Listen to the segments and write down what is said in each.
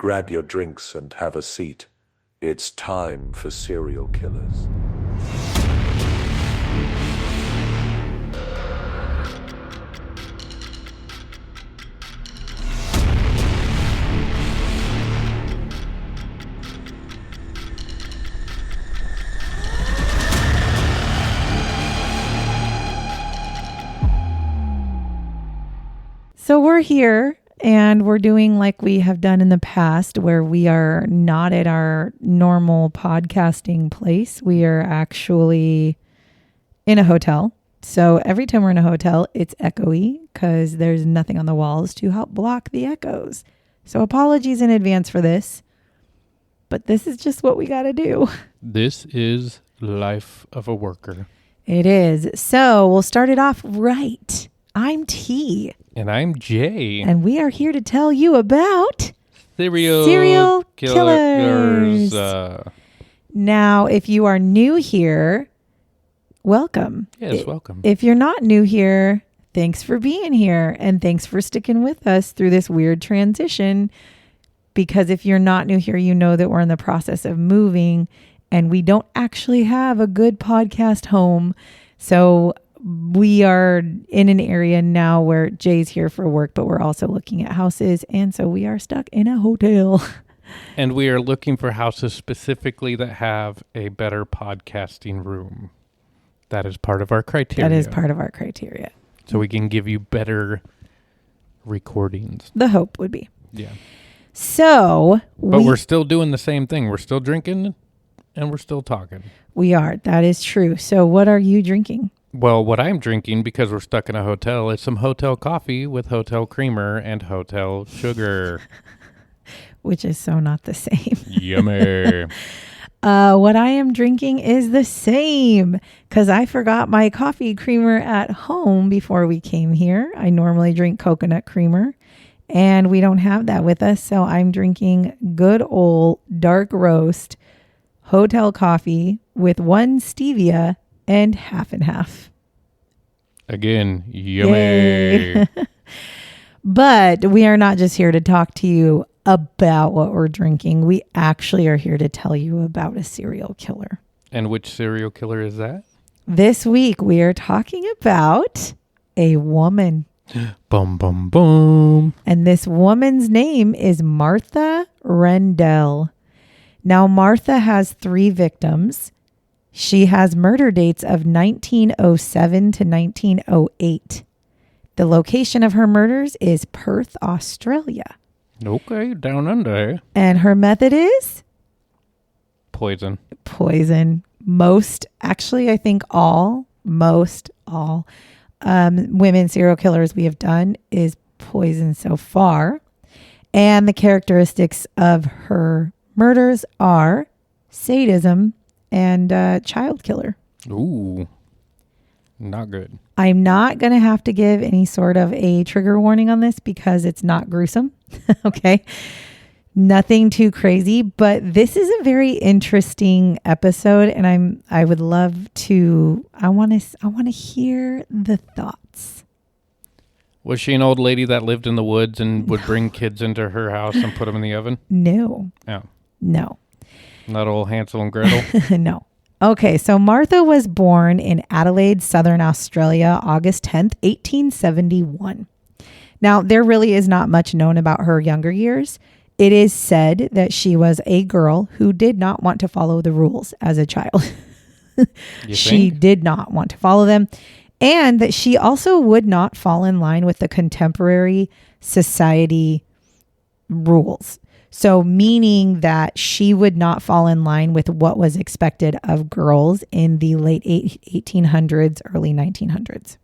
Grab your drinks and have a seat. It's time for serial killers. So we're here and we're doing like we have done in the past, where we are not at our normal podcasting place. We are actually in a hotel. So every time we're in a hotel, it's echoey because there's nothing on the walls to help block the echoes. So apologies in advance for this, but this is just what we got to do. This is life of a worker. It is. So we'll start it off right. I'm T. And I'm Jay. And we are here to tell you about serial killers. Now, if you are new here, welcome. Yes, welcome. If you're not new here, thanks for being here. And thanks for sticking with us through this weird transition. Because if you're not new here, you know that we're in the process of moving and we don't actually have a good podcast home. So we are in an area now where Jay's here for work, but we're also looking at houses. And so we are stuck in a hotel. And we are looking for houses specifically that have a better podcasting room. That is part of our criteria. That is part of our criteria. So we can give you better recordings. The hope would be. Yeah. So. But we're still doing the same thing. We're still drinking and we're still talking. We are. That is true. So what are you drinking? Well, what I'm drinking, because we're stuck in a hotel, is some hotel coffee with hotel creamer and hotel sugar. Which is so not the same. Yummy. What I am drinking is the same because I forgot my coffee creamer at home before we came here. I normally drink coconut creamer and we don't have that with us. So I'm drinking good old dark roast hotel coffee with 1 stevia and half and half. Again, yummy. But we are not just here to talk to you about what we're drinking. We actually are here to tell you about a serial killer. And which serial killer is that? This week we are talking about a woman. Boom, boom, boom. And this woman's name is Martha Rendell. Now, Martha has 3 victims. She has murder dates of 1907 to 1908. The location of her murders is Perth, Australia. Okay, down under. And her method is? Poison. Most, actually, I think all women serial killers we have done is poison so far. And the characteristics of her murders are sadism and child killer. Ooh, not good. I'm not going to have to give any sort of a trigger warning on this because it's not gruesome. Okay. Nothing too crazy, but this is a very interesting episode and I would love to, I want to hear the thoughts. Was she an old lady that lived in the woods and would bring kids into her house and put them in the oven? No. Oh. No. Not old Hansel and Gretel? No. Okay, so Martha was born in Adelaide, Southern Australia, August 10th, 1871. Now, there really is not much known about her younger years. It is said that she was a girl who did not want to follow the rules as a child. She did not want to follow them. And that she also would not fall in line with the contemporary society rules. So meaning that she would not fall in line with what was expected of girls in the late 1800s, early 1900s.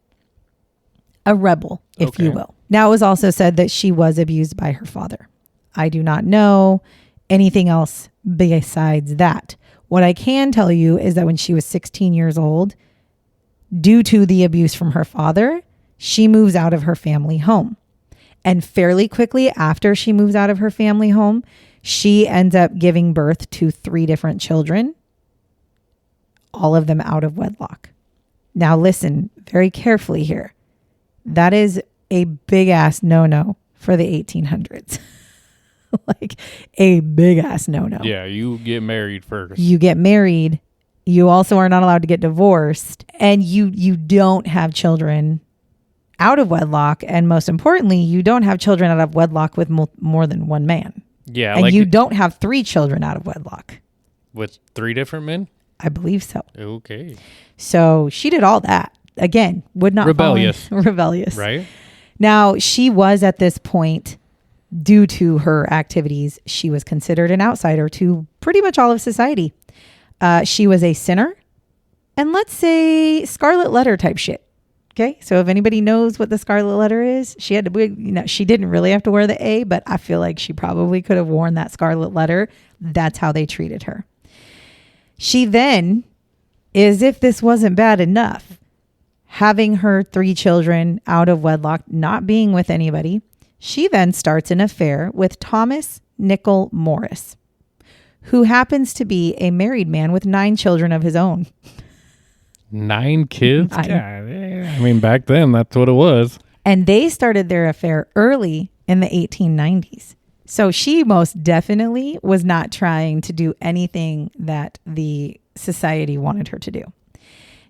A rebel, if you will. Now, it was also said that she was abused by her father. I do not know anything else besides that. What I can tell you is that when she was 16 years old, due to the abuse from her father, she moves out of her family home. And fairly quickly after she moves out of her family home, she ends up giving birth to 3 different children, all of them out of wedlock. Now listen very carefully here. That is a big ass no-no for the 1800s. Like a big ass no-no. Yeah, you get married first. You get married. You also are not allowed to get divorced, and you don't have children out of wedlock. And most importantly, you don't have children out of wedlock with more than one man. Yeah. And like you don't have 3 children out of wedlock. with 3 different men? I believe so. Okay. So she did all that. Again, would not Rebellious. Rebellious. Right? Now, she was at this point, due to her activities, she was considered an outsider to pretty much all of society. She was a sinner, and let's say scarlet letter type shit. Okay, so if anybody knows what the scarlet letter is, she had to, she didn't really have to wear the A, but I feel like she probably could have worn that scarlet letter. That's how they treated her. She then, as if this wasn't bad enough, having her 3 children out of wedlock, not being with anybody, she then starts an affair with Thomas Nicol Morris, who happens to be a married man with 9 children of his own. 9 kids? 9. God, I mean, back then, that's what it was. And they started their affair early in the 1890s. So she most definitely was not trying to do anything that the society wanted her to do.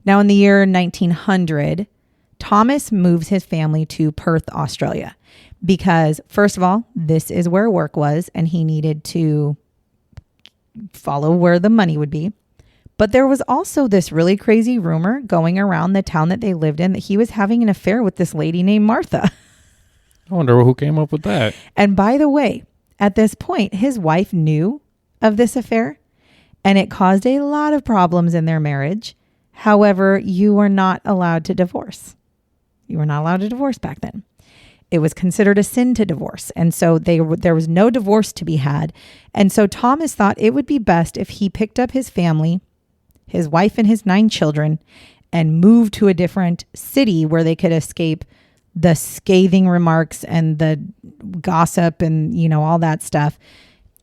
Now, in the year 1900, Thomas moves his family to Perth, Australia, because, first of all, this is where work was, and he needed to follow where the money would be. But there was also this really crazy rumor going around the town that they lived in that he was having an affair with this lady named Martha. I wonder who came up with that. And by the way, at this point, his wife knew of this affair, and it caused a lot of problems in their marriage. However, you were not allowed to divorce. You were not allowed to divorce back then. It was considered a sin to divorce. And so there was no divorce to be had. And so Thomas thought it would be best if he picked up his family, his wife and his 9 children, and moved to a different city where they could escape the scathing remarks and the gossip and, all that stuff.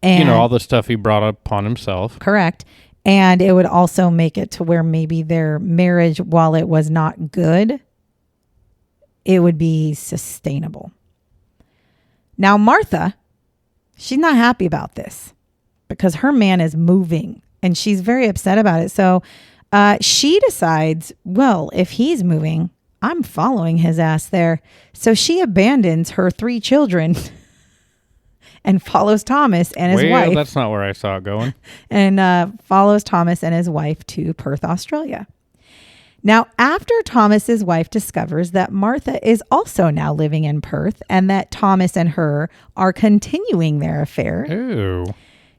And all the stuff he brought upon himself. Correct. And it would also make it to where maybe their marriage, while it was not good, it would be sustainable. Now, Martha, she's not happy about this because her man is moving and she's very upset about it. So she decides, well, if he's moving, I'm following his ass there. So she abandons her 3 children and follows Thomas and his wife. That's not where I saw it going. And follows Thomas and his wife to Perth, Australia. Now, after Thomas's wife discovers that Martha is also now living in Perth and that Thomas and her are continuing their affair, Ooh.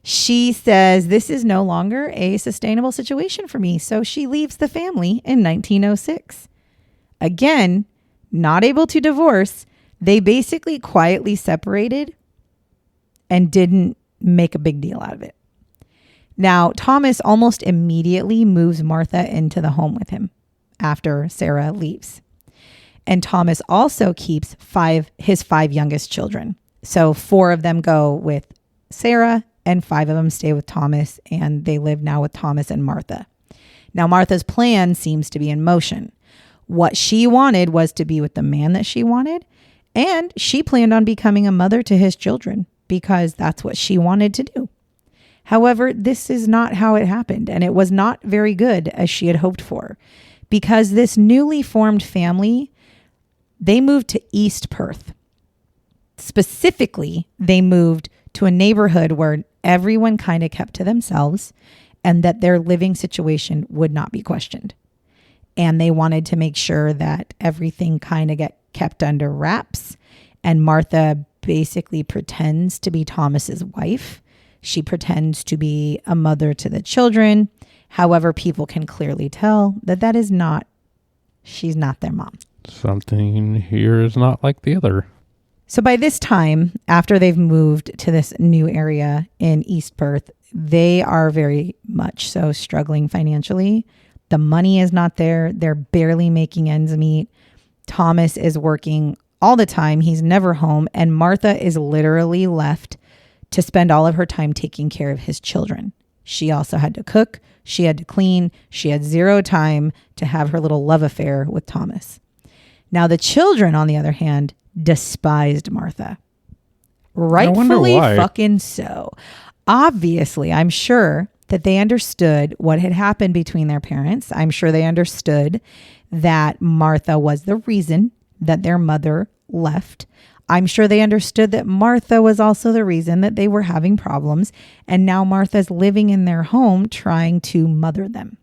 she says, this is no longer a sustainable situation for me. So she leaves the family in 1906. Again, not able to divorce, they basically quietly separated and didn't make a big deal out of it. Now, Thomas almost immediately moves Martha into the home with him after Sarah leaves. And Thomas also keeps his 5 youngest children. So 4 of them go with Sarah and 5 of them stay with Thomas, and they live now with Thomas and Martha. Now, Martha's plan seems to be in motion. What she wanted was to be with the man that she wanted, and she planned on becoming a mother to his children because that's what she wanted to do. However, this is not how it happened, and it was not very good as she had hoped for, because this newly formed family, they moved to East Perth. Specifically, they moved to a neighborhood where everyone kind of kept to themselves and that their living situation would not be questioned. And they wanted to make sure that everything kind of get kept under wraps. And Martha basically pretends to be Thomas's wife. She pretends to be a mother to the children. However, people can clearly tell that is not, she's not their mom. Something here is not like the other. So by this time, after they've moved to this new area in East Perth, they are very much so struggling financially. The money is not there. They're barely making ends meet. Thomas is working all the time. He's never home. And Martha is literally left to spend all of her time taking care of his children. She also had to cook. She had to clean. She had 0 time to have her little love affair with Thomas. Now, the children, on the other hand, despised Martha. Rightfully why. fucking so. Obviously, I'm sure that they understood what had happened between their parents. I'm sure they understood that Martha was the reason that their mother left. I'm sure they understood that Martha was also the reason that they were having problems. And now Martha's living in their home trying to mother them.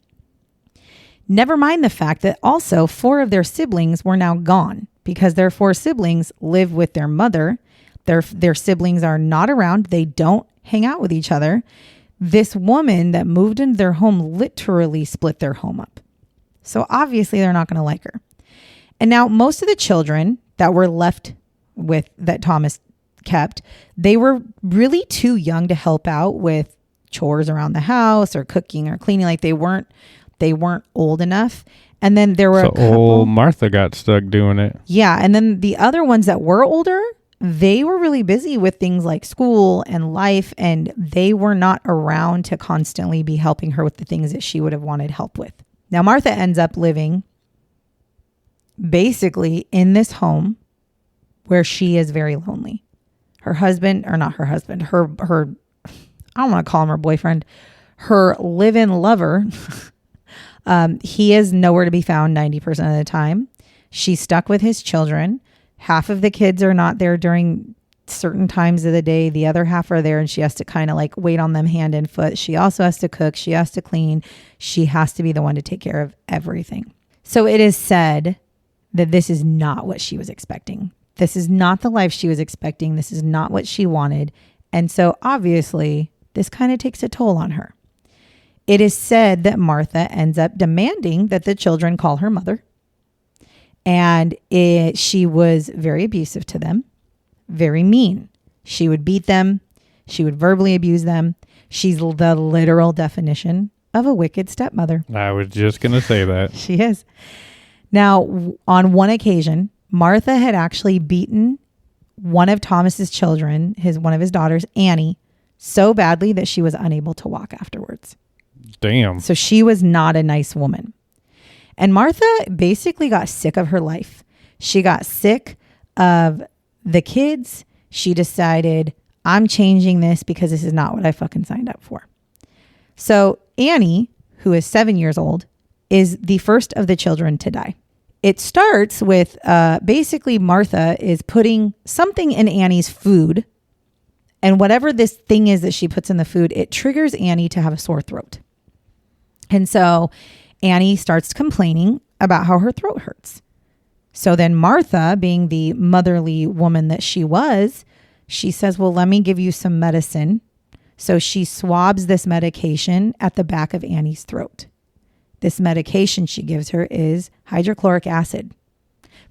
Never mind the fact that also 4 of their siblings were now gone because their 4 siblings live with their mother. Their siblings are not around. They don't hang out with each other. This woman that moved into their home literally split their home up. So obviously they're not going to like her. And now most of the children that were left with that Thomas kept, they were really too young to help out with chores around the house or cooking or cleaning. Like they weren't old enough. And then there were a couple. Old Martha got stuck doing it. Yeah. And then the other ones that were older, they were really busy with things like school and life, and they were not around to constantly be helping her with the things that she would have wanted help with. Now, Martha ends up living basically in this home where she is very lonely. Her husband, or not her husband, her I don't want to call him her boyfriend, her live-in lover, he is nowhere to be found 90% of the time. She's stuck with his children. Half of the kids are not there during certain times of the day. The other half are there, and she has to kind of like wait on them hand and foot. She also has to cook. She has to clean. She has to be the one to take care of everything. So it is said that this is not what she was expecting. This is not the life she was expecting. This is not what she wanted. And so obviously this kind of takes a toll on her. It is said that Martha ends up demanding that the children call her mother. And she was very abusive to them, very mean. She would beat them. She would verbally abuse them. She's the literal definition of a wicked stepmother. I was just going to say that. She is. Now, on one occasion, Martha had actually beaten one of Thomas's children, one of his daughters, Annie, so badly that she was unable to walk afterwards. Damn. So she was not a nice woman. And Martha basically got sick of her life. She got sick of the kids. She decided, I'm changing this because this is not what I fucking signed up for. So Annie, who is 7 years old, is the first of the children to die. It starts with basically Martha is putting something in Annie's food. And whatever this thing is that she puts in the food, it triggers Annie to have a sore throat. And so Annie starts complaining about how her throat hurts. So then Martha, being the motherly woman that she was, she says, well, let me give you some medicine. So she swabs this medication at the back of Annie's throat. This medication she gives her is hydrochloric acid.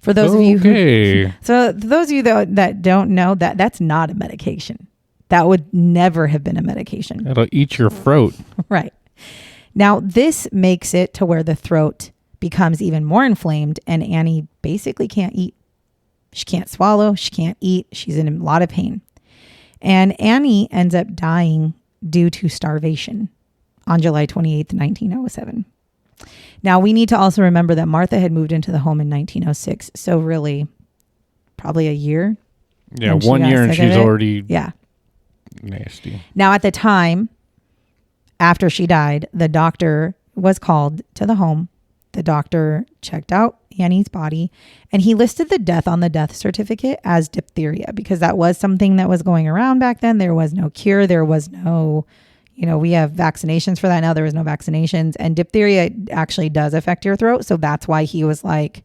For those of you that don't know, that's not a medication. That would never have been a medication. It'll eat your throat. Right. Now, this makes it to where the throat becomes even more inflamed and Annie basically can't eat. She can't swallow. She can't eat. She's in a lot of pain. And Annie ends up dying due to starvation on July 28th, 1907. Now, we need to also remember that Martha had moved into the home in 1906. So really, probably a year. Yeah, 1 year and she's already nasty. Now, at the time, after she died, the doctor was called to the home. The doctor checked out Annie's body and he listed the death on the death certificate as diphtheria because that was something that was going around back then. There was no cure. There was no, we have vaccinations for that now. There was no vaccinations, and diphtheria actually does affect your throat. So that's why he was like,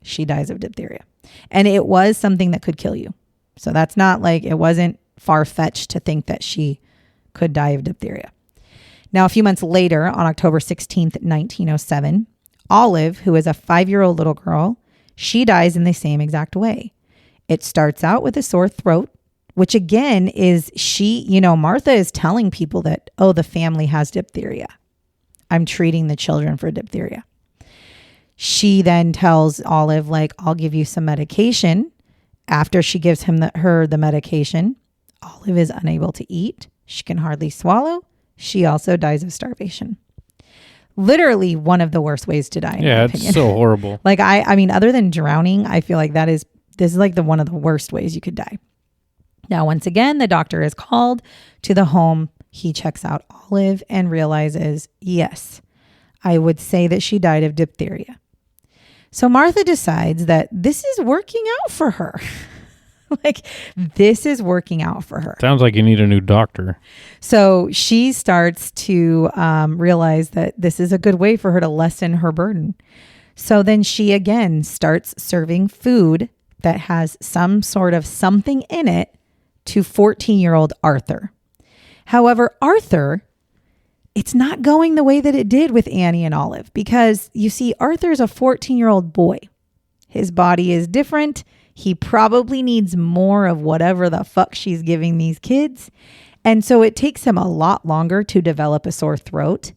she dies of diphtheria. And it was something that could kill you. So that's not like, it wasn't far-fetched to think that she could die of diphtheria. Now, a few months later, on October 16th, 1907, Olive, who is a 5-year-old little girl, she dies in the same exact way. It starts out with a sore throat, which again is Martha is telling people that, oh, the family has diphtheria. I'm treating the children for diphtheria. She then tells Olive, I'll give you some medication. After she gives her the medication, Olive is unable to eat. She can hardly swallow. She also dies of starvation. Literally one of the worst ways to die. Yeah, it's so horrible. I mean, other than drowning, I feel like this is like one of the worst ways you could die. Now, once again, the doctor is called to the home. He checks out Olive and realizes, yes, I would say that she died of diphtheria. So Martha decides that this is working out for her. Like, this is working out for her. Sounds like you need a new doctor. So she starts to realize that this is a good way for her to lessen her burden. So then she again starts serving food that has some sort of something in it to 14-year-old Arthur. However, Arthur, it's not going the way that it did with Annie and Olive, because you see, Arthur's a 14-year-old boy. His body is different. He probably needs more of whatever the fuck she's giving these kids. And so it takes him a lot longer to develop a sore throat.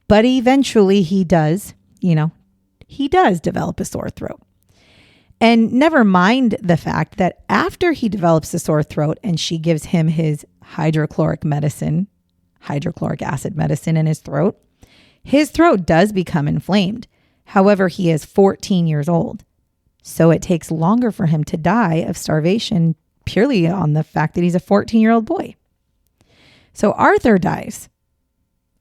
But eventually he does develop a sore throat. And never mind the fact that after he develops a sore throat and she gives him his hydrochloric acid medicine in his throat does become inflamed. However, he is 14 years old. So it takes longer for him to die of starvation purely on the fact that he's a 14-year-old boy. So Arthur dies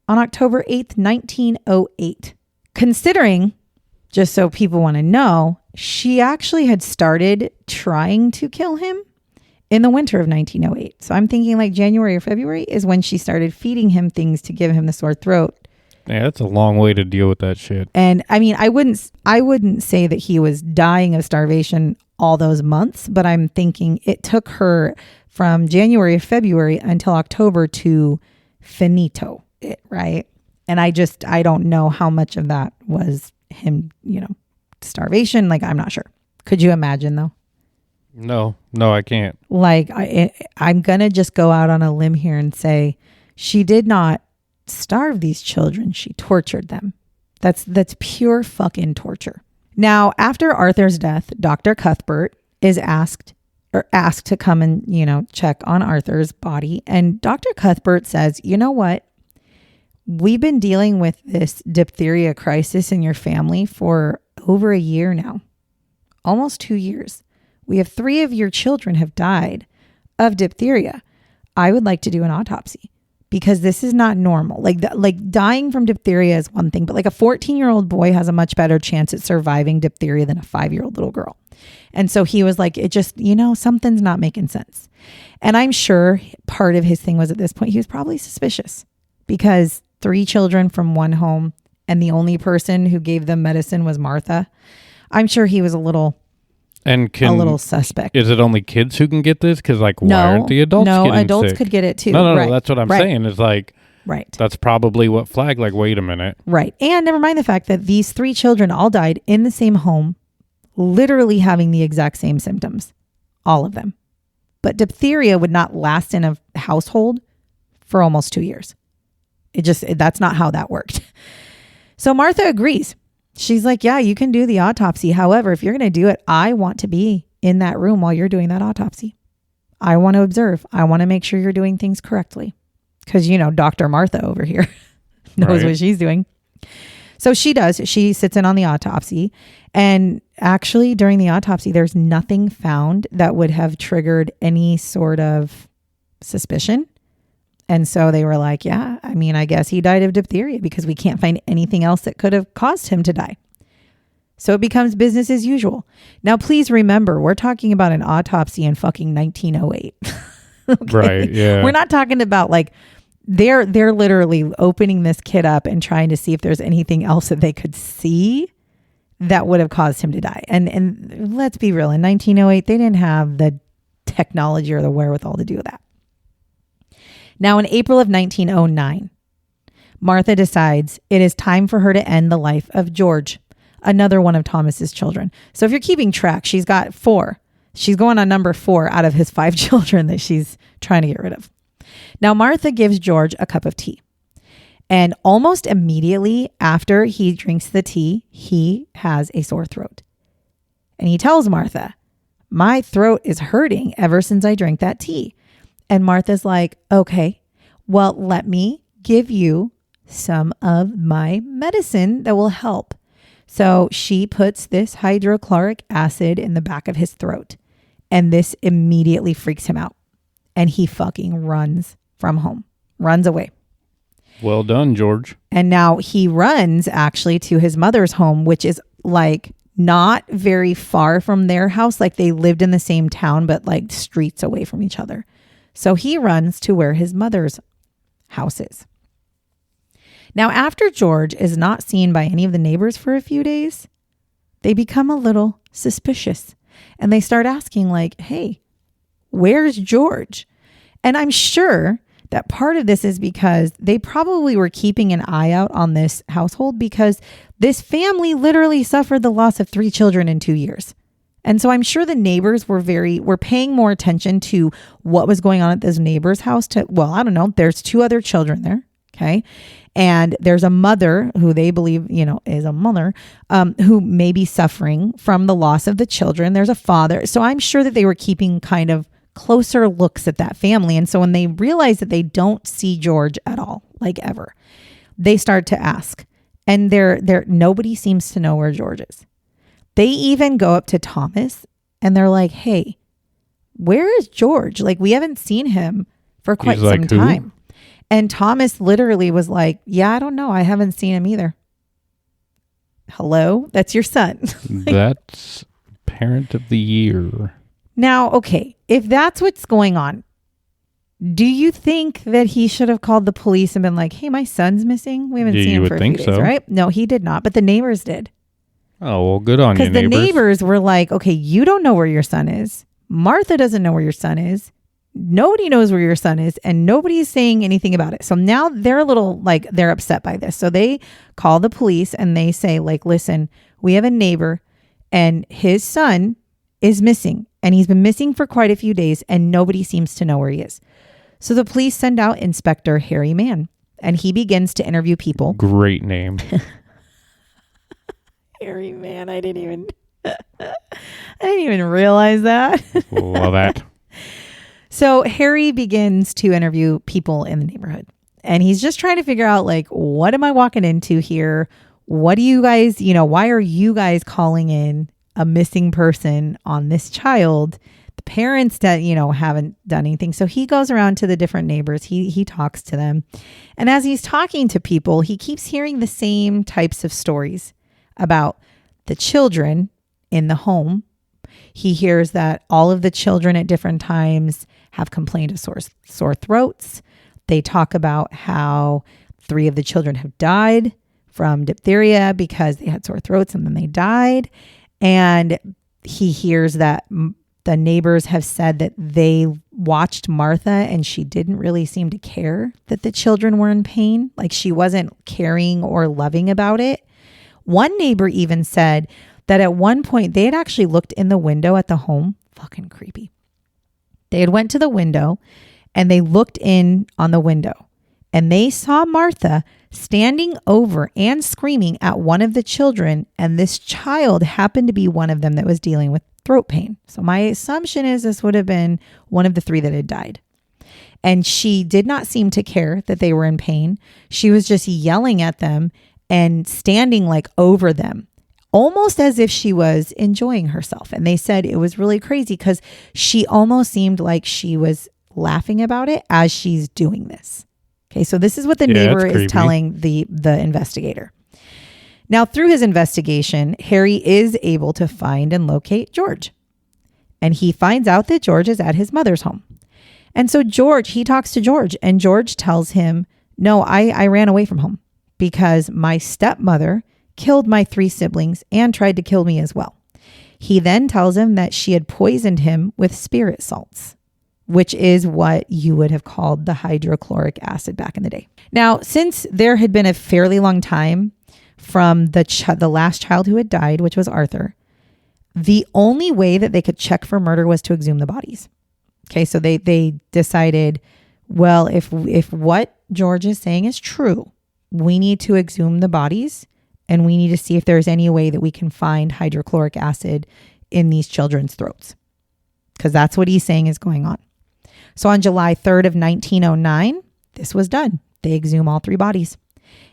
on October 8th, 1908. Considering, just so people want to know, she actually had started trying to kill him in the winter of 1908. So I'm thinking like January or February is when she started feeding him things to give him the sore throat. Yeah, that's a long way to deal with that shit. And I mean, I wouldn't say that he was dying of starvation all those months, but I'm thinking it took her from January or February until October to finito it, right? And I don't know how much of that was him, starvation. Like, I'm not sure. Could you imagine though? No, I can't. Like, I'm going to just go out on a limb here and say she did not starve these children. She tortured them. That's pure fucking torture. Now, after Arthur's death, Dr. Cuthbert is asked to come and, check on Arthur's body. And Dr. Cuthbert says, you know what? We've been dealing with this diphtheria crisis in your family for over a year now, almost 2 years. We have 3 of your children have died of diphtheria. I would like to do an autopsy because this is not normal. Like dying from diphtheria is one thing, but like a 14-year-old boy has a much better chance at surviving diphtheria than a 5-year-old little girl. And so he was like, it just, something's not making sense. And I'm sure part of his thing was at this point, he was probably suspicious because 3 children from one home and the only person who gave them medicine was Martha. I'm sure he was a little suspect. Is it only kids who can get this? Because why aren't the adults getting sick? Adults could get it too. No, right. That's what I'm saying. Is right. That's probably what flagged. Like, wait a minute. Right. And never mind the fact that these 3 children all died in the same home, literally having the exact same symptoms, all of them. But diphtheria would not last in a household for almost 2 years. That's not how that worked. So Martha agrees. She's like, yeah, you can do the autopsy. However, if you're going to do it, I want to be in that room while you're doing that autopsy. I want to observe. I want to make sure you're doing things correctly. Because, Dr. Martha over here knows what she's doing. So she does. She sits in on the autopsy. And actually, during the autopsy, there's nothing found that would have triggered any sort of suspicion. And so they were like, yeah, I guess he died of diphtheria because we can't find anything else that could have caused him to die. So it becomes business as usual. Now, please remember, we're talking about an autopsy in fucking 1908. Okay? Right, yeah. We're not talking about like, they're literally opening this kid up and trying to see if there's anything else that they could see that would have caused him to die. And let's be real, in 1908, they didn't have the technology or the wherewithal to do that. Now, in April of 1909, Martha decides it is time for her to end the life of George, another one of Thomas's children. So if you're keeping track, she's got 4. She's going on number 4 out of his 5 children that she's trying to get rid of. Now, Martha gives George a cup of tea. And almost immediately after he drinks the tea, he has a sore throat. And he tells Martha, my throat is hurting ever since I drank that tea. And Martha's like, okay, well, let me give you some of my medicine that will help. So she puts this hydrochloric acid in the back of his throat. And this immediately freaks him out. and he fucking runs from home, runs away. Well done, George. And now he runs actually to his mother's home, which is like not very far from their house. Like they lived in the same town, but like streets away from each other. So he runs to where his mother's house is. Now, after George is not seen by any of the neighbors for a few days, they become a little suspicious and they start asking like, hey, where's George? And I'm sure that part of this is because they probably were keeping an eye out on this household because this family literally suffered the loss of 3 children in 2 years. And so I'm sure the neighbors were paying more attention to what was going on at this neighbor's house I don't know, there's 2 other children there. Okay. And there's a mother who they believe, is a mother who may be suffering from the loss of the children. There's a father. So I'm sure that they were keeping kind of closer looks at that family. And so when they realize that they don't see George at all, like ever, they start to ask. And nobody seems to know where George is. They even go up to Thomas and they're like, hey, where is George? Like, we haven't seen him for quite some time. And Thomas literally was like, yeah, I don't know. I haven't seen him either. Hello? That's your son. That's parent of the year. Now, okay, if that's what's going on, do you think that he should have called the police and been like, hey, my son's missing? We haven't seen him for a few days, right? No, he did not, but the neighbors did. Oh, well, good on you, neighbors. Because the neighbors were like, okay, you don't know where your son is. Martha doesn't know where your son is. Nobody knows where your son is, and nobody's saying anything about it. So now they're a little like, they're upset by this. So they call the police and they say like, listen, we have a neighbor and his son is missing. And he's been missing for quite a few days and nobody seems to know where he is. So the police send out Inspector Harry Mann and he begins to interview people. Great name. Harry Mann. I didn't even realize that. Love that. So Harry begins to interview people in the neighborhood and he's just trying to figure out like, what am I walking into here? What do you guys, why are you guys calling in a missing person on this child? The parents that, haven't done anything. So he goes around to the different neighbors. He talks to them. And as he's talking to people, he keeps hearing the same types of stories about the children in the home. He hears that all of the children at different times have complained of sore throats. They talk about how 3 of the children have died from diphtheria because they had sore throats and then they died. And he hears that the neighbors have said that they watched Martha and she didn't really seem to care that the children were in pain. Like she wasn't caring or loving about it. One neighbor even said that at one point they had actually looked in the window at the home. Fucking creepy. They had went to the window and they looked in on the window and they saw Martha standing over and screaming at one of the children. And this child happened to be one of them that was dealing with throat pain. So my assumption is this would have been one of the 3 that had died. And she did not seem to care that they were in pain. She was just yelling at them and standing like over them, almost as if she was enjoying herself. And they said it was really crazy because she almost seemed like she was laughing about it as she's doing this. Okay, so this is what the neighbor is telling the investigator. Now, through his investigation, Harry is able to find and locate George. And he finds out that George is at his mother's home. And so he talks to George and George tells him, no, I ran away from home because my stepmother killed my 3 siblings and tried to kill me as well. He then tells him that she had poisoned him with spirit salts, which is what you would have called the hydrochloric acid back in the day. Now, since there had been a fairly long time from the last child who had died, which was Arthur, the only way that they could check for murder was to exhume the bodies. Okay, so they decided, well, if what George is saying is true, we need to exhume the bodies and we need to see if there's any way that we can find hydrochloric acid in these children's throats, because that's what he's saying is going on. So on July 3rd of 1909, this was done. They exhume all 3 bodies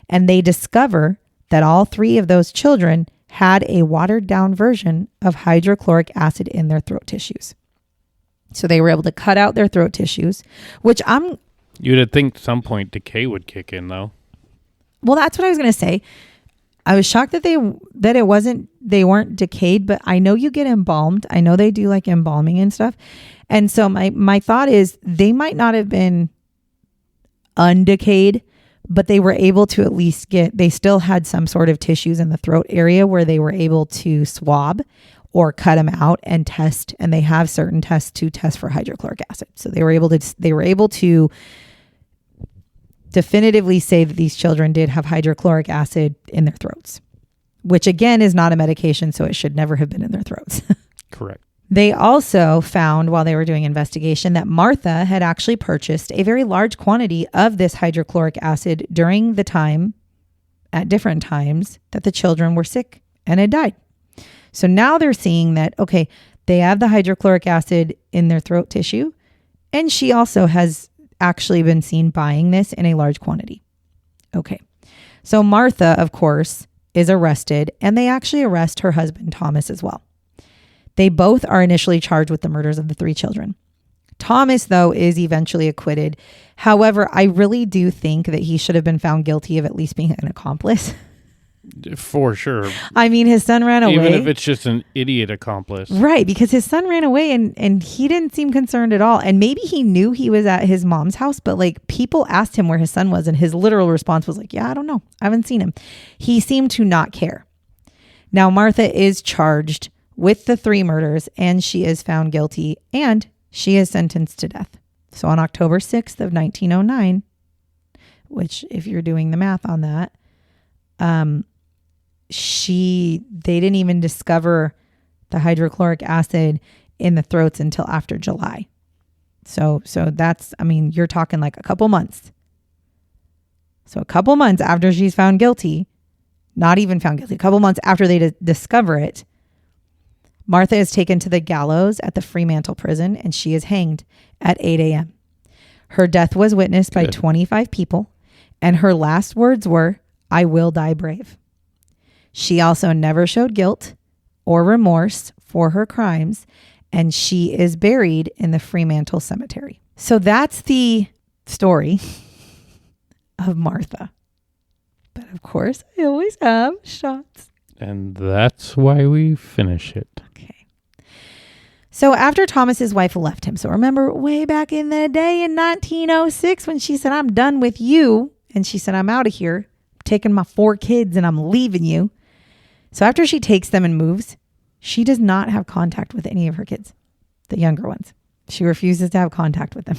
and they discover that all 3 of those children had a watered down version of hydrochloric acid in their throat tissues. So they were able to cut out their throat tissues, which You'd think at some point decay would kick in, though. well, that's what I was going to say. I was shocked that they weren't decayed, but I know you get embalmed. I know they do like embalming and stuff. And so my thought is they might not have been undecayed, but they were able to at least they still had some sort of tissues in the throat area where they were able to swab or cut them out and test. And they have certain tests to test for hydrochloric acid. So they were able to definitively say that these children did have hydrochloric acid in their throats, which again is not a medication, so it should never have been in their throats. Correct. They also found while they were doing investigation that Martha had actually purchased a very large quantity of this hydrochloric acid during the time, at different times, that the children were sick and had died. So now they're seeing that, okay, they have the hydrochloric acid in their throat tissue, and she also has actually been seen buying this in a large quantity. Okay. So Martha, of course, is arrested, and they actually arrest her husband, Thomas, as well. They both are initially charged with the murders of the 3 children. Thomas, though, is eventually acquitted. However, I really do think that he should have been found guilty of at least being an accomplice. For sure. I mean, his son ran away. Even if it's just an idiot accomplice. Right, because his son ran away and he didn't seem concerned at all. And maybe he knew he was at his mom's house, but like people asked him where his son was and his literal response was like, yeah, I don't know. I haven't seen him. He seemed to not care. Now, Martha is charged with the 3 murders and she is found guilty and she is sentenced to death. So on October 6th of 1909, which if you're doing the math on that, they didn't even discover the hydrochloric acid in the throats until after July. So that's, I mean, you're talking like a couple months. So a couple months after she's found guilty, not even found guilty, a couple months after they discover it, Martha is taken to the gallows at the Fremantle prison and she is hanged at 8 a.m. Her death was witnessed by 25 people and her last words were, "I will die brave." She also never showed guilt or remorse for her crimes, and she is buried in the Fremantle Cemetery. So that's the story of Martha. But of course, I always have shots. And that's why we finish it. Okay. So after Thomas's wife left him, so remember way back in the day in 1906 when she said, "I'm done with you," and she said, "I'm out of here, I'm taking my 4 kids and I'm leaving you." So after she takes them and moves, she does not have contact with any of her kids, the younger ones. She refuses to have contact with them.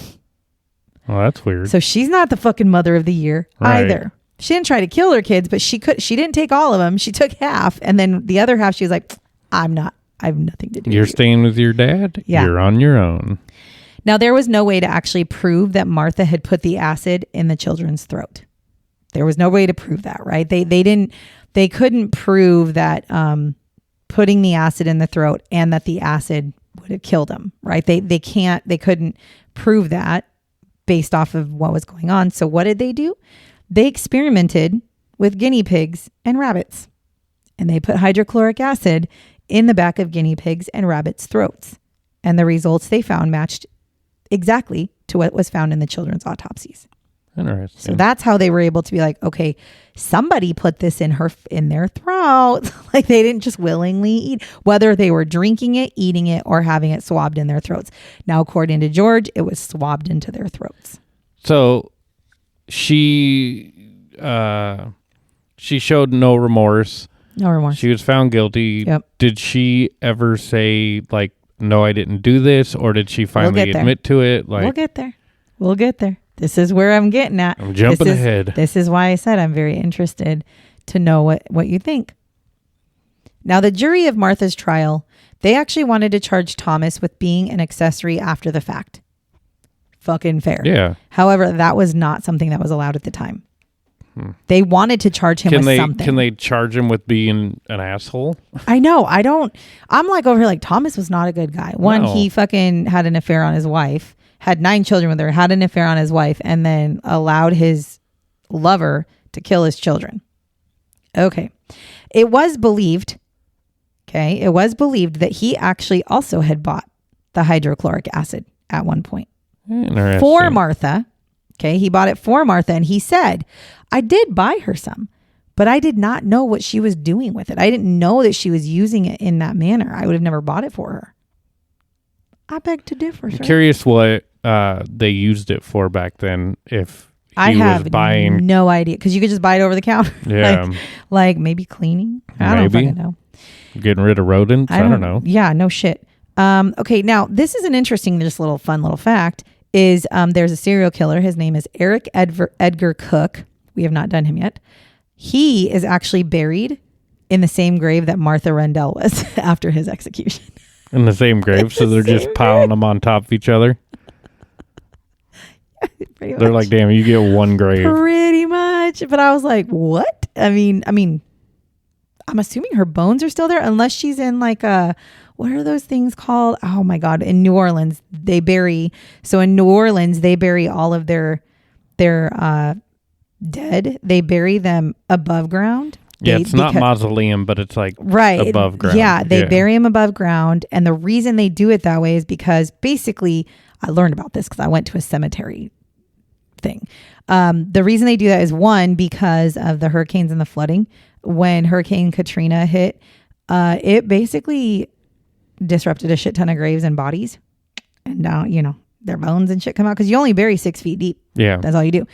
Well, that's weird. So she's not the fucking mother of the year either. She didn't try to kill her kids, but she didn't take all of them. She took half. And then the other half, she was like, I have nothing to do with you. You're staying with your dad? Yeah. You're on your own. Now, there was no way to actually prove that Martha had put the acid in the children's throat. There was no way to prove that, right? They couldn't prove that putting the acid in the throat and that the acid would have killed them, right? They couldn't prove that based off of what was going on. So what did they do? They experimented with guinea pigs and rabbits, and they put hydrochloric acid in the back of guinea pigs and rabbits' throats. And the results they found matched exactly to what was found in the children's autopsies. Interesting. So that's how they were able to be like, okay, somebody put this in their throat. Like they didn't just willingly eat, whether they were drinking it, eating it, or having it swabbed in their throats. Now, according to George, it was swabbed into their throats. So she showed no remorse. No remorse. She was found guilty. Yep. Did she ever say like, no, I didn't do this? Or did she finally admit to it? Like, We'll get there. This is where I'm getting at. I'm jumping ahead. This is why I said I'm very interested to know what you think. Now, the jury of Martha's trial, they actually wanted to charge Thomas with being an accessory after the fact. Fucking fair. Yeah. However, that was not something that was allowed at the time. They wanted to charge him with something. Can they charge him with being an asshole? I know. I'm like over here like Thomas was not a good guy. One, he fucking had an affair on his wife. Had 9 children with her, had an affair on his wife, and then allowed his lover to kill his children. Okay. It was believed that he actually also had bought the hydrochloric acid at one point. Interesting. For Martha. Okay, he bought it for Martha, and he said, I did buy her some, but I did not know what she was doing with it. I didn't know that she was using it in that manner. I would have never bought it for her. I beg to differ, I'm sir. curious what they used it for back then. If I he have was buying, no idea, because you could just buy it over the counter. yeah, like maybe cleaning. I don't Maybe. fucking know. getting rid of rodents. I don't know. Yeah, no shit. Okay, now this is an interesting, just fun little fact. Is there's a serial killer. His name is Eric Edgar Cook. We have not done him yet. He is actually buried in the same grave that Martha Rendell was after his execution. In the same grave, so they're just piling them on top of each other. They're like, damn, you get one grave. Pretty much. But I was like, what? I mean, I'm assuming her bones are still there, unless she's in like what are those things called? Oh my God. In New Orleans, they bury all of their dead. They bury them above ground. Yeah, it's not mausoleum, but it's like above ground. Yeah, they bury them above ground. And the reason they do it that way is because basically, I learned about this because I went to a cemetery thing. The reason they do that is, one, because of the hurricanes and the flooding. When Hurricane Katrina hit, it basically disrupted a shit ton of graves and bodies. And now, their bones and shit come out because you only bury 6 feet deep. Yeah. That's all you do.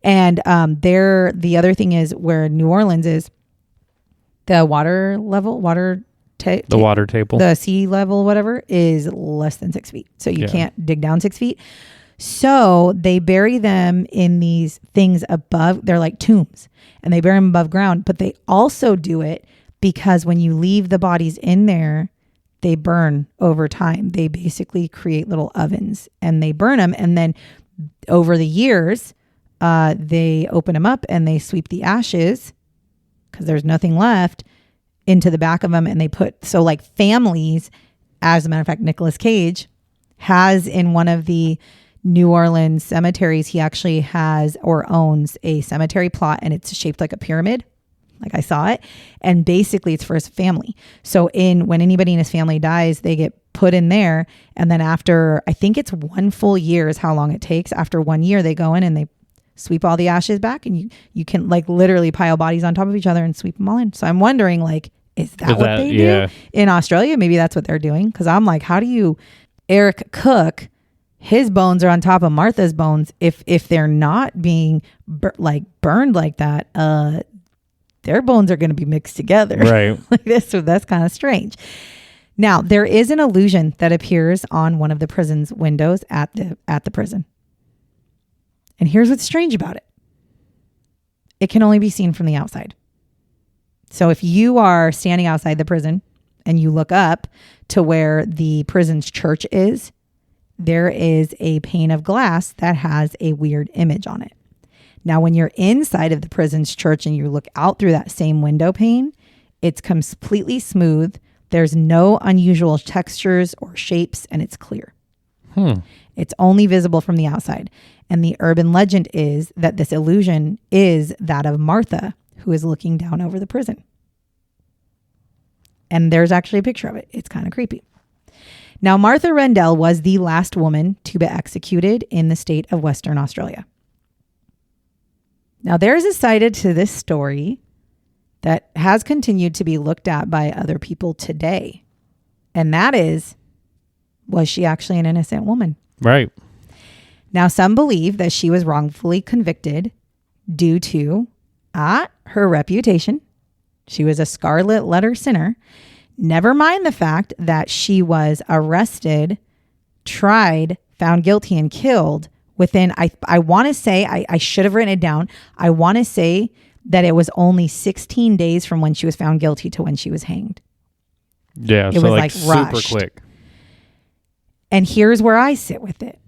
And the other thing is where New Orleans is, the water level, the water table, the sea level, whatever, is less than 6 feet. So you can't dig down 6 feet. So they bury them in these things above. They're like tombs, and they bury them above ground. But they also do it because when you leave the bodies in there, they burn over time. They basically create little ovens, and they burn them. And then over the years, they open them up and they sweep the ashes, because there's nothing left, into the back of them. And they so like families, as a matter of fact, Nicolas Cage has in one of the New Orleans cemeteries, he actually has or owns a cemetery plot, and it's shaped like a pyramid. Like I saw it. And basically it's for his family. So when anybody in his family dies, they get put in there. And then after, I think it's 1 full year is how long it takes. After 1 year, they go in and they sweep all the ashes back, and you can like literally pile bodies on top of each other and sweep them all in. So I'm wondering, like, is that what they do in Australia? Maybe that's what they're doing. Cause I'm like, how do you, Eric Cook, his bones are on top of Martha's bones. If they're not being burned like that, their bones are going to be mixed together. Right. Like this. So that's kind of strange. Now there is an illusion that appears on one of the prison's windows at the prison. And here's what's strange about it. It can only be seen from the outside. So if you are standing outside the prison and you look up to where the prison's church is, there is a pane of glass that has a weird image on it. Now, when you're inside of the prison's church and you look out through that same window pane, it's completely smooth. There's no unusual textures or shapes, and it's clear. It's only visible from the outside. And the urban legend is that this illusion is that of Martha, who is looking down over the prison. And there's actually a picture of it. It's kind of creepy. Now, Martha Rendell was the last woman to be executed in the state of Western Australia. Now, there is a side to this story that has continued to be looked at by other people today. And that is, was she actually an innocent woman? Right. Now, some believe that she was wrongfully convicted due to her reputation. She was a scarlet letter sinner. Never mind the fact that she was arrested, tried, found guilty, and killed within, I want to say, I should have written it down. I want to say that it was only 16 days from when she was found guilty to when she was hanged. Yeah, it so was like super rushed. quick. And here's where I sit with it.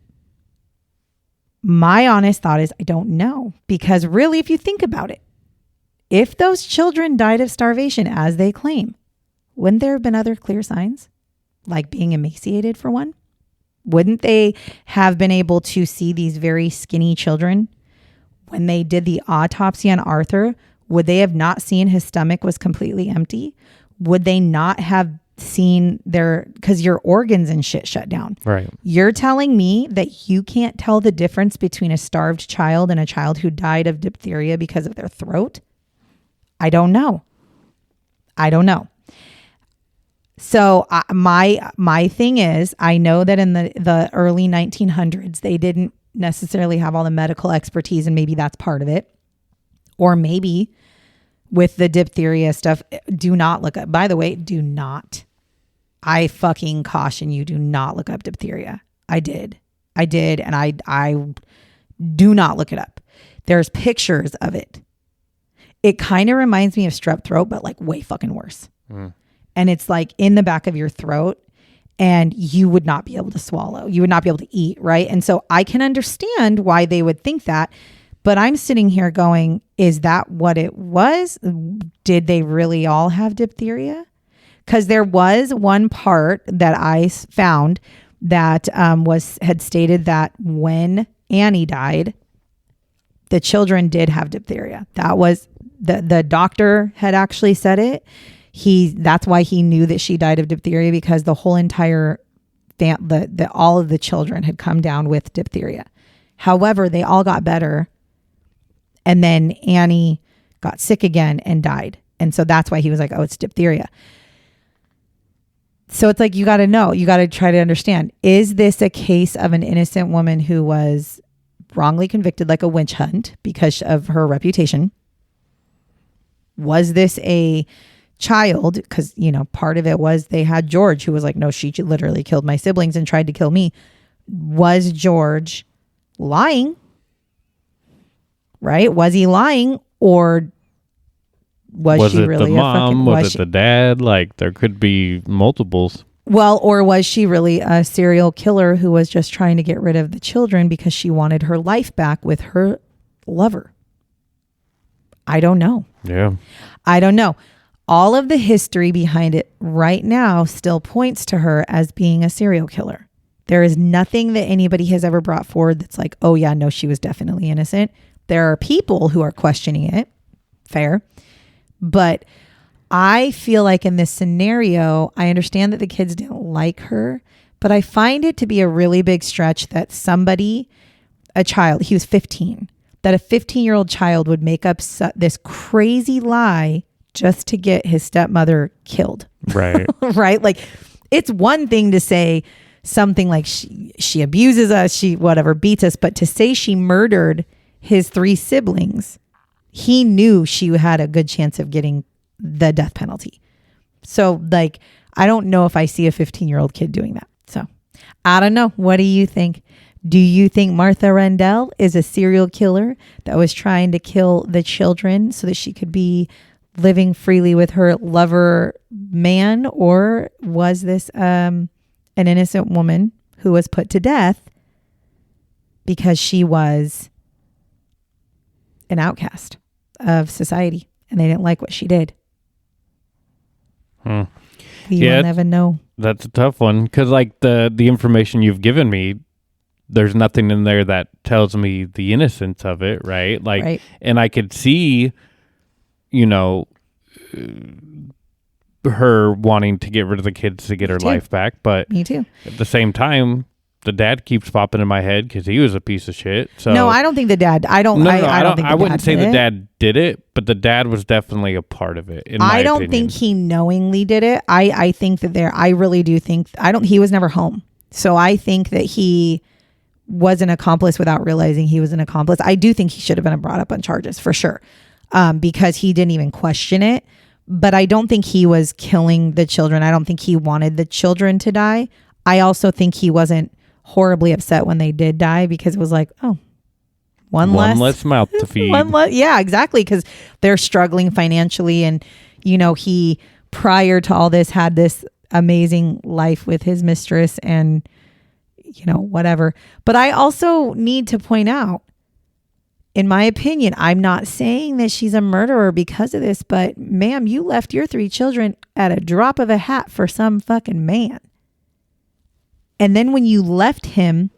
My honest thought is I don't know. Because really, if you think about it, if those children died of starvation as they claim, wouldn't there have been other clear signs? Like being emaciated, for one? Wouldn't they have been able to see these very skinny children? When they did the autopsy on Arthur, would they have not seen his stomach was completely empty? Would they not have seen because your organs and shit shut down. Right. You're telling me that you can't tell the difference between a starved child and a child who died of diphtheria because of their throat? I don't know. So my thing is, I know that in the early 1900s, they didn't necessarily have all the medical expertise, and maybe that's part of it. Or maybe with the diphtheria stuff, do not look up. By the way, do not. I fucking caution you, do not look up diphtheria. I did. And I do not look it up. There's pictures of it. It kind of reminds me of strep throat, but like way fucking worse. And it's like in the back of your throat, and you would not be able to swallow. You would not be able to eat, right? And so I can understand why they would think that. But I'm sitting here going, is that what it was? Did they really all have diphtheria? Because there was one part that I found that had stated that when Annie died, the children did have diphtheria. That was the doctor had actually said it. That's why he knew that she died of diphtheria, because the whole entire all of the children had come down with diphtheria. However, they all got better. And then Annie got sick again and died. And so that's why he was like, oh, it's diphtheria. So it's like, you got to know, you got to try to understand, is this a case of an innocent woman who was wrongly convicted, like a witch hunt, because of her reputation? Was this a child? Because, part of it was they had George, who was like, no, she literally killed my siblings and tried to kill me. Was George lying? Right? Was he lying, or was she really the mom? Was it the dad? Like, there could be multiples. Well, or was she really a serial killer who was just trying to get rid of the children because she wanted her life back with her lover? I don't know. Yeah. I don't know. All of the history behind it right now still points to her as being a serial killer. There is nothing that anybody has ever brought forward that's like, oh yeah, no, she was definitely innocent. There are people who are questioning it. Fair. But I feel like in this scenario, I understand that the kids didn't like her, but I find it to be a really big stretch that a child, he was 15, that a 15-year-old child would make up this crazy lie just to get his stepmother killed. Right. Right? Like, it's one thing to say something like she abuses us, she whatever, beats us, but to say she murdered his 3 siblings, he knew she had a good chance of getting the death penalty. So like, I don't know if I see a 15-year-old kid doing that. So I don't know. What do you think? Do you think Martha Rendell is a serial killer that was trying to kill the children so that she could be living freely with her lover man? Or was this an innocent woman who was put to death because she was an outcast of society and they didn't like what she did? We will never know. That's a tough one, because like the information you've given me, there's nothing in there that tells me the innocence of it, right? Like, right. And I could see, her wanting to get rid of the kids to get her life back, but me too. At the same time, the dad keeps popping in my head because he was a piece of shit. So no, I don't think the dad. I don't think I wouldn't say the dad did it, but the dad was definitely a part of it. I don't think he knowingly did it. I think that I really do think he was never home. So I think that he was an accomplice without realizing he was an accomplice. I do think he should have been brought up on charges for sure, because he didn't even question it. But I don't think he was killing the children. I don't think he wanted the children to die. I also think he wasn't horribly upset when they did die, because it was like, oh, one less mouth to feed. Yeah, exactly. Because they're struggling financially. And, he, prior to all this, had this amazing life with his mistress and, whatever. But I also need to point out, in my opinion, I'm not saying that she's a murderer because of this, but ma'am, you left your 3 children at a drop of a hat for some fucking man. And then when you left them,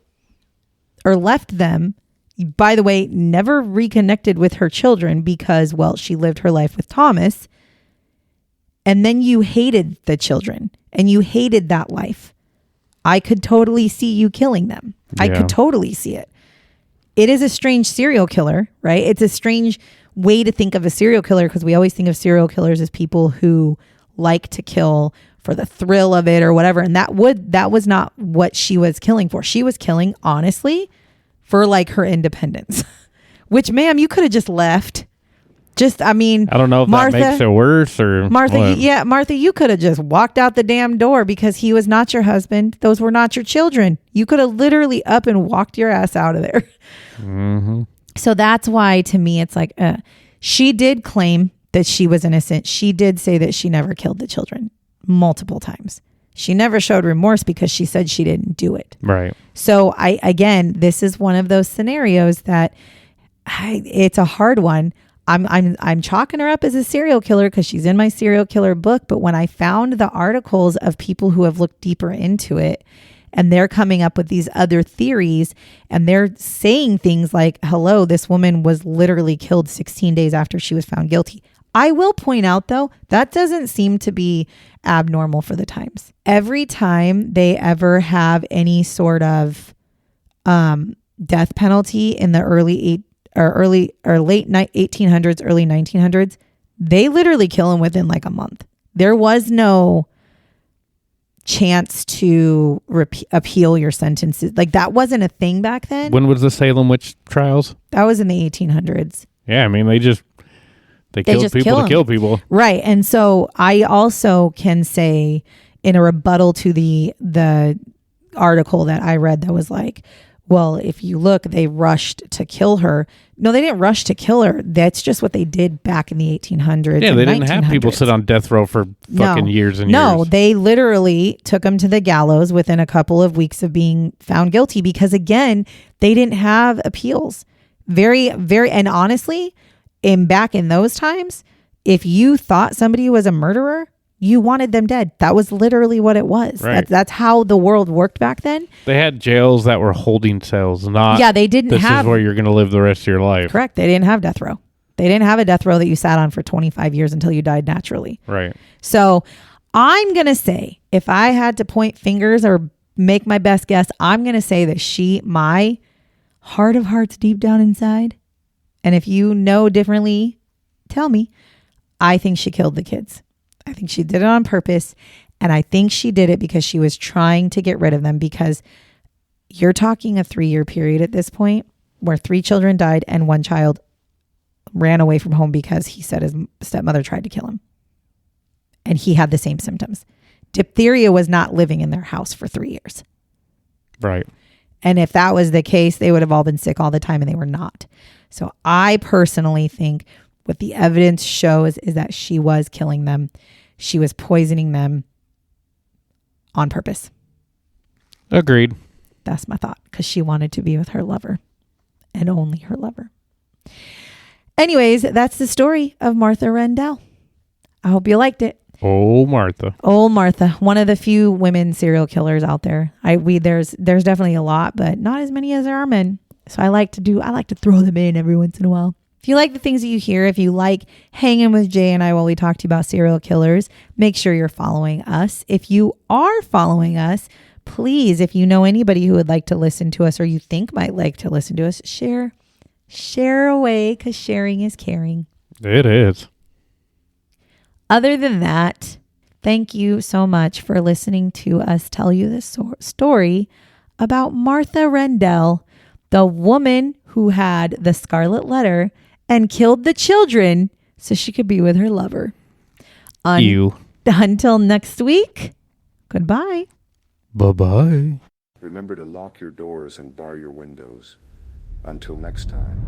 by the way, never reconnected with her children because, well, she lived her life with Thomas. And then you hated the children and you hated that life, I could totally see you killing them. I could totally see it. It is a strange serial killer, right? It's a strange way to think of a serial killer because we always think of serial killers as people who like to kill for the thrill of it or whatever. And that was not what she was killing for. She was killing, honestly, for like her independence, which, ma'am, you could have just left. I don't know if Martha, that makes it worse or Martha. what. Martha, you could have just walked out the damn door because he was not your husband. Those were not your children. You could have literally up and walked your ass out of there. Mm-hmm. So that's why, to me, it's like, she did claim that she was innocent. She did say that she never killed the children multiple times. She never showed remorse because she said she didn't do it. Right. So again, this is one of those scenarios that it's a hard one. I'm chalking her up as a serial killer because she's in my serial killer book. But when I found the articles of people who have looked deeper into it, and they're coming up with these other theories, and they're saying things like, hello, this woman was literally killed 16 days after she was found guilty. I will point out, though, that doesn't seem to be abnormal for the times. Every time they ever have any sort of death penalty in the late 1800s, early 1900s, they literally kill them within like a month. There was no chance to appeal your sentences. Like, that wasn't a thing back then. When was the Salem witch trials? That was in the 1800s. Yeah, I mean, they killed people to kill people. Right. And so I also can say, in a rebuttal to the article that I read that was like, well, if you look, they rushed to kill her. No, they didn't rush to kill her. That's just what they did back in the 1800s. Yeah, they didn't have people sit on death row for fucking years and years. No, they literally took them to the gallows within a couple of weeks of being found guilty because, again, they didn't have appeals. Very, very, and honestly, back in those times, if you thought somebody was a murderer, you wanted them dead. That was literally what it was. Right. That's how the world worked back then. They had jails that were holding cells, not they didn't this is where you're going to live the rest of your life. Correct. They didn't have death row. They didn't have a death row that you sat on for 25 years until you died naturally. Right. So I'm going to say, if I had to point fingers or make my best guess, I'm going to say that my heart of hearts deep down inside, and if you know differently, tell me, I think she killed the kids. I think she did it on purpose. And I think she did it because she was trying to get rid of them, because you're talking a 3-year period at this point where 3 children died and 1 child ran away from home because he said his stepmother tried to kill him. And he had the same symptoms. Diphtheria was not living in their house for 3 years. Right. And if that was the case, they would have all been sick all the time, and they were not. So I personally think what the evidence shows is that she was killing them. She was poisoning them on purpose. Agreed. That's my thought, because she wanted to be with her lover and only her lover. Anyways, that's the story of Martha Rendell. I hope you liked it. Oh, Martha. Oh, Martha. One of the few women serial killers out there. There's definitely a lot, but not as many as there are men. So I like to throw them in every once in a while. If you like the things that you hear, if you like hanging with Jay and I while we talk to you about serial killers, make sure you're following us. If you are following us, please, if you know anybody who would like to listen to us or you think might like to listen to us, share away, because sharing is caring. It is. Other than that, thank you so much for listening to us tell you this story about Martha Rendell, the woman who had the scarlet letter and killed the children so she could be with her lover. Until next week, goodbye. Bye-bye. Remember to lock your doors and bar your windows. Until next time.